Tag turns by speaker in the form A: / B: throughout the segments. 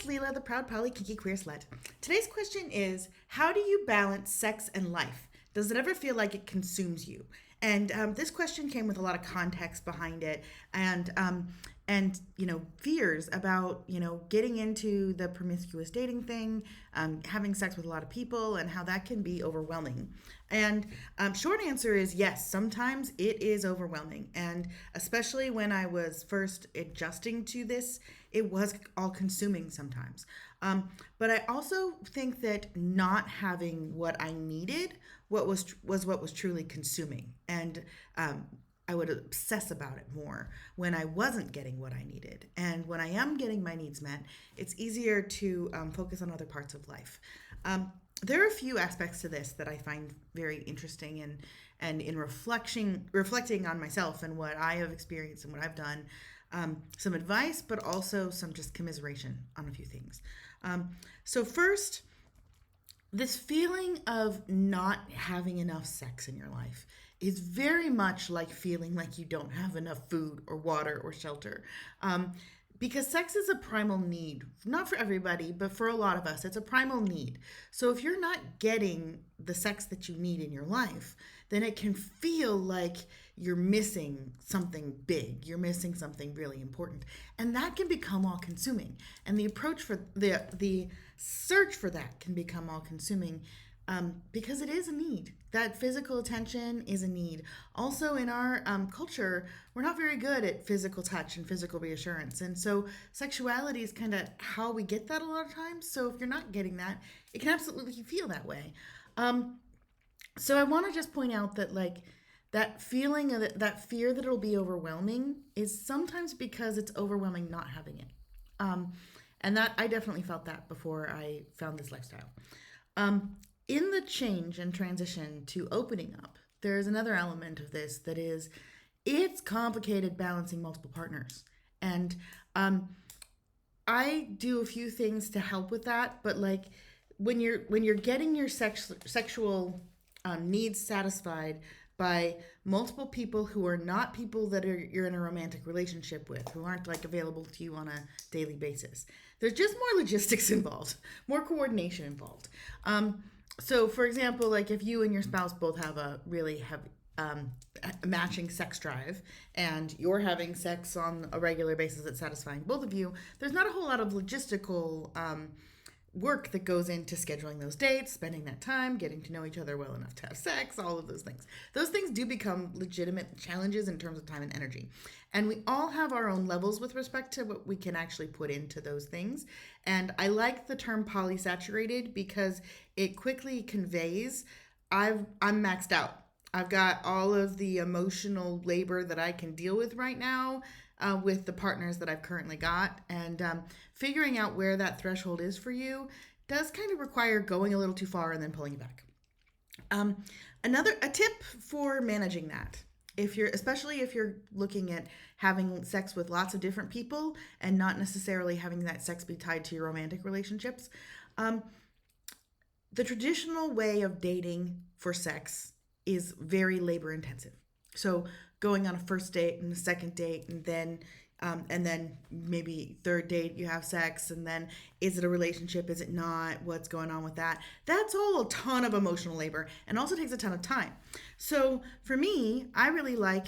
A: it's Leela, the proud Poly Kinky Queer Slut. Today's question is, how do you balance sex and life? Does it ever feel like it consumes you? And this question came with a lot of context behind it, and fears about getting into the promiscuous dating thing, having sex with a lot of people, and how that can be overwhelming. And short answer is yes. Sometimes it is overwhelming, and especially when I was first adjusting to this, it was all consuming sometimes. But I also think that not having what I needed, what was truly consuming, and I would obsess about it more when I wasn't getting what I needed. And when I am getting my needs met, it's easier to focus on other parts of life. There are a few aspects to this that I find very interesting, and in reflecting on myself and what I have experienced and what I've done, some advice, but also some just commiseration on a few things. So first, this feeling of not having enough sex in your life is very much like feeling like you don't have enough food or water or shelter. Because sex is a primal need, not for everybody, but for a lot of us, it's a primal need. So if you're not getting the sex that you need in your life, then it can feel like you're missing something big. You're missing something really important. And that can become all consuming. And the approach for the search for that can become all consuming. Because it is a need. That physical attention is a need. Also, in our culture, we're not very good at physical touch and physical reassurance. And so sexuality is kind of how we get that a lot of times. So if you're not getting that, it can absolutely feel that way. So I want to just point out that that feeling of that fear that it'll be overwhelming is sometimes because it's overwhelming not having it. And that I definitely felt that before I found this lifestyle. In the change and transition to opening up, there's another element of this that is, it's complicated balancing multiple partners. And I do a few things to help with that, but when you're getting your sexual needs satisfied by multiple people who are not people that you're in a romantic relationship with, who aren't available to you on a daily basis, there's just more logistics involved, more coordination involved. So, for example, if you and your spouse both have a matching sex drive, and you're having sex on a regular basis that's satisfying both of you, there's not a whole lot of logistical work that goes into scheduling those dates, spending that time, getting to know each other well enough to have sex, all of those things. Those things do become legitimate challenges in terms of time and energy. And we all have our own levels with respect to what we can actually put into those things. And I like the term polysaturated because it quickly conveys I'm maxed out. I've got all of the emotional labor that I can deal with right now with the partners that I've currently got. And figuring out where that threshold is for you does kind of require going a little too far and then pulling it back. A tip for managing that, especially if you're looking at having sex with lots of different people and not necessarily having that sex be tied to your romantic relationships, the traditional way of dating for sex is very labor intensive. So going on a first date and a second date, and then maybe third date you have sex, and then is it a relationship, is it not, what's going on with that? That's all a ton of emotional labor and also takes a ton of time. So for me, I really like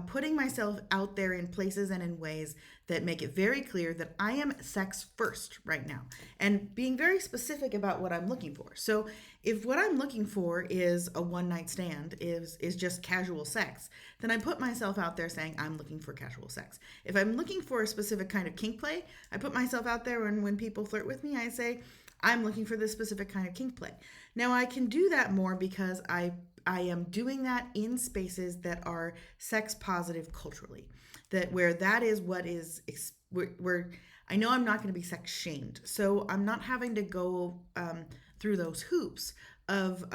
A: putting myself out there in places and in ways that make it very clear that I am sex first right now, and being very specific about what I'm looking for. So if what I'm looking for is a one night stand, is just casual sex, then I put myself out there saying I'm looking for casual sex. If I'm looking for a specific kind of kink play, I put myself out there, and when people flirt with me, I say I'm looking for this specific kind of kink play. Now I can do that more because I am doing that in spaces that are sex positive culturally, where that is what is where I know I'm not going to be sex shamed, so I'm not having to go through those hoops of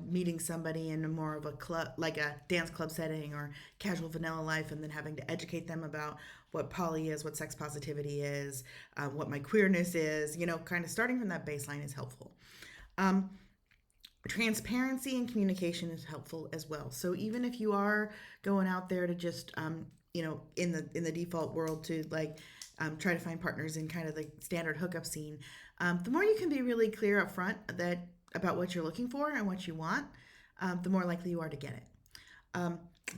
A: meeting somebody in a more of a club, like a dance club setting or casual vanilla life, and then having to educate them about what poly is, what sex positivity is, what my queerness is. Kind of starting from that baseline is helpful. Transparency and communication is helpful as well. So even if you are going out there to just in the default world to try to find partners in kind of the standard hookup scene, the more you can be really clear up front about what you're looking for and what you want, the more likely you are to get it.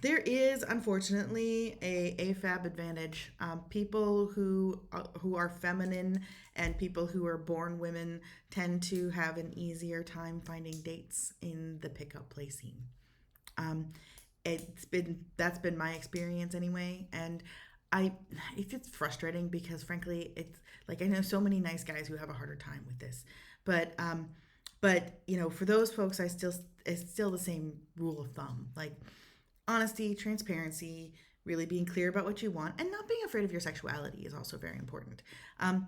A: There is unfortunately a AFAB advantage. People who are feminine and people who are born women tend to have an easier time finding dates in the pickup play scene. That's been my experience anyway, and it's frustrating because frankly it's like I know so many nice guys who have a harder time with this, but for those folks it's still the same rule of thumb, like honesty, transparency, really being clear about what you want, and not being afraid of your sexuality is also very important.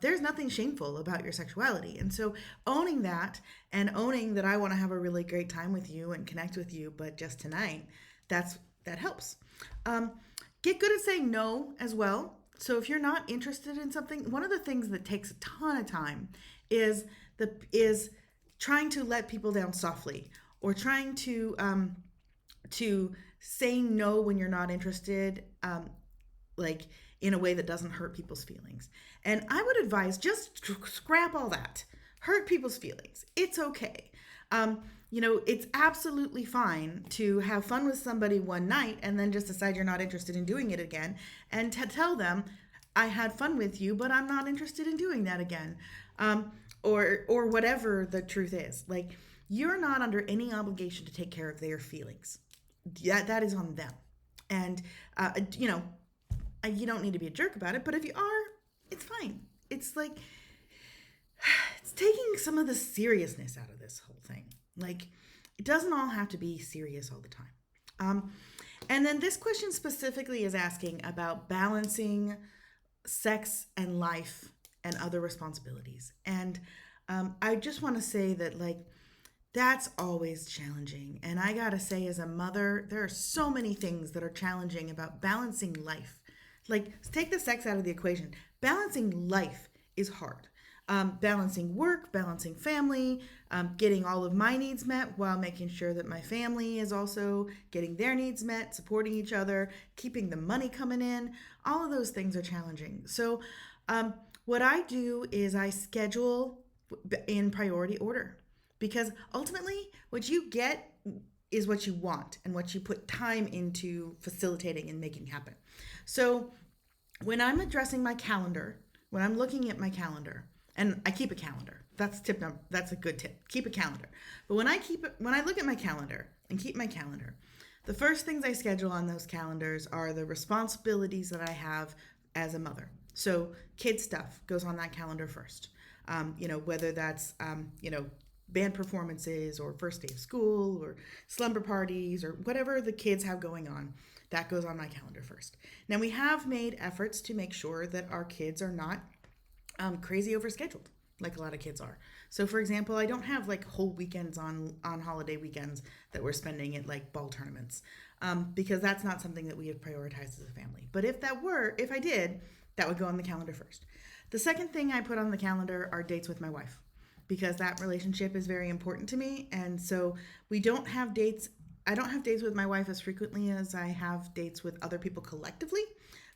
A: There's nothing shameful about your sexuality. And so owning that and owning that I want to have a really great time with you and connect with you, but just tonight, that helps. Get good at saying no as well. So if you're not interested in something, one of the things that takes a ton of time is trying to let people down softly, or trying to say no when you're not interested, like in a way that doesn't hurt people's feelings. And I would advise just scrap all that. Hurt people's feelings. It's okay. It's absolutely fine to have fun with somebody one night and then just decide you're not interested in doing it again, and to tell them, I had fun with you, but I'm not interested in doing that again. Or whatever the truth is. Like, you're not under any obligation to take care of their feelings. That is on them. And, you don't need to be a jerk about it, but if you are, it's fine. It's like, it's taking some of the seriousness out of this whole thing. Like, it doesn't all have to be serious all the time. And then this question specifically is asking about balancing sex and life and other responsibilities. And I just want to say that, like, that's always challenging. And I gotta say, as a mother, there are so many things that are challenging about balancing life. Like, take the sex out of the equation. Balancing life is hard. Balancing work, balancing family, getting all of my needs met while making sure that my family is also getting their needs met, supporting each other, keeping the money coming in. All of those things are challenging. So what I do is I schedule in priority order, because ultimately what you get is what you want and what you put time into facilitating and making happen. So when I'm addressing my calendar, when I'm looking at my calendar, and I keep a calendar. That's a good tip. Keep a calendar. But when I look at my calendar and keep my calendar, the first things I schedule on those calendars are the responsibilities that I have as a mother. So kid stuff goes on that calendar first. Whether that's band performances or first day of school or slumber parties or whatever the kids have going on, that goes on my calendar first. Now, we have made efforts to make sure that our kids are not crazy overscheduled like a lot of kids are. So for example, I don't have like whole weekends on holiday weekends that we're spending at like ball tournaments, because that's not something that we have prioritized as a family. But if I did, that would go on the calendar first. The second thing I put on the calendar are dates with my wife, because that relationship is very important to me. And so I don't have dates with my wife as frequently as I have dates with other people collectively,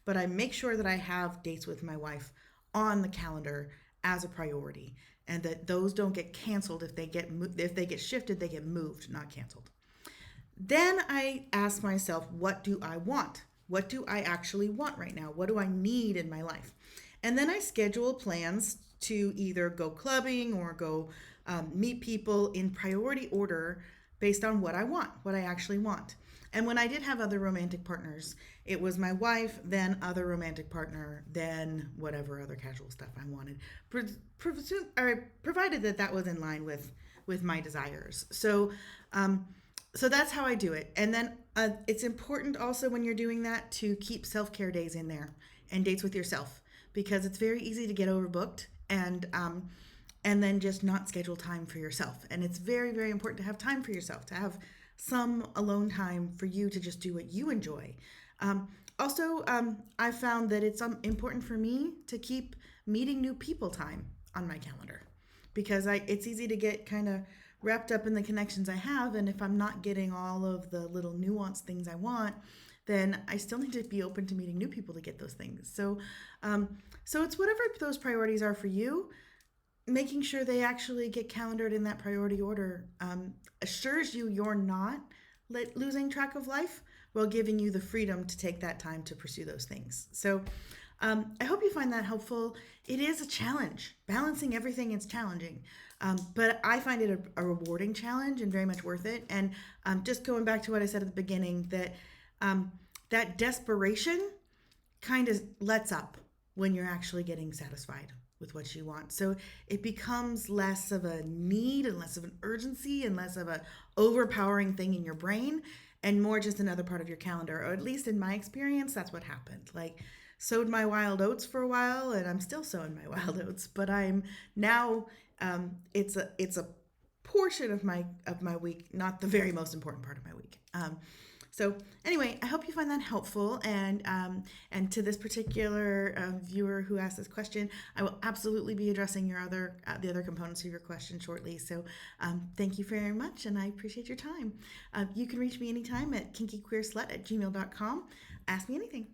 A: but I make sure that I have dates with my wife on the calendar as a priority, and that those don't get canceled. If they get shifted, they get moved, not canceled. Then I ask myself, what do I want? What do I actually want right now? What do I need in my life? And then I schedule plans to either go clubbing or go meet people in priority order based on what I want, what I actually want. And when I did have other romantic partners, it was my wife, then other romantic partner, then whatever other casual stuff I wanted, provided that was in line with my desires. So that's how I do it. And then it's important also when you're doing that to keep self-care days in there and dates with yourself, because it's very easy to get overbooked and then just not schedule time for yourself. And it's very, very important to have time for yourself, to have some alone time for you to just do what you enjoy. I found that it's important for me to keep meeting new people time on my calendar, because it's easy to get kind of wrapped up in the connections I have, and if I'm not getting all of the little nuanced things I want, then I still need to be open to meeting new people to get those things. So it's whatever those priorities are for you. Making sure they actually get calendared in that priority order assures you you're not losing track of life while giving you the freedom to take that time to pursue those things. So I hope you find that helpful. It is a challenge. Balancing everything is challenging, but I find it a rewarding challenge and very much worth it. And just going back to what I said at the beginning, that desperation kind of lets up when you're actually getting satisfied with what you want. So it becomes less of a need and less of an urgency and less of a overpowering thing in your brain and more just another part of your calendar. Or at least in my experience, that's what happened. Like, sowed my wild oats for a while, and I'm still sowing my wild oats, but I'm now it's a portion of my week, not the very most important part of my week. So anyway, I hope you find that helpful. And to this particular viewer who asked this question, I will absolutely be addressing your the other components of your question shortly. So thank you very much, and I appreciate your time. You can reach me anytime at kinkyqueerslut@gmail.com. Ask me anything.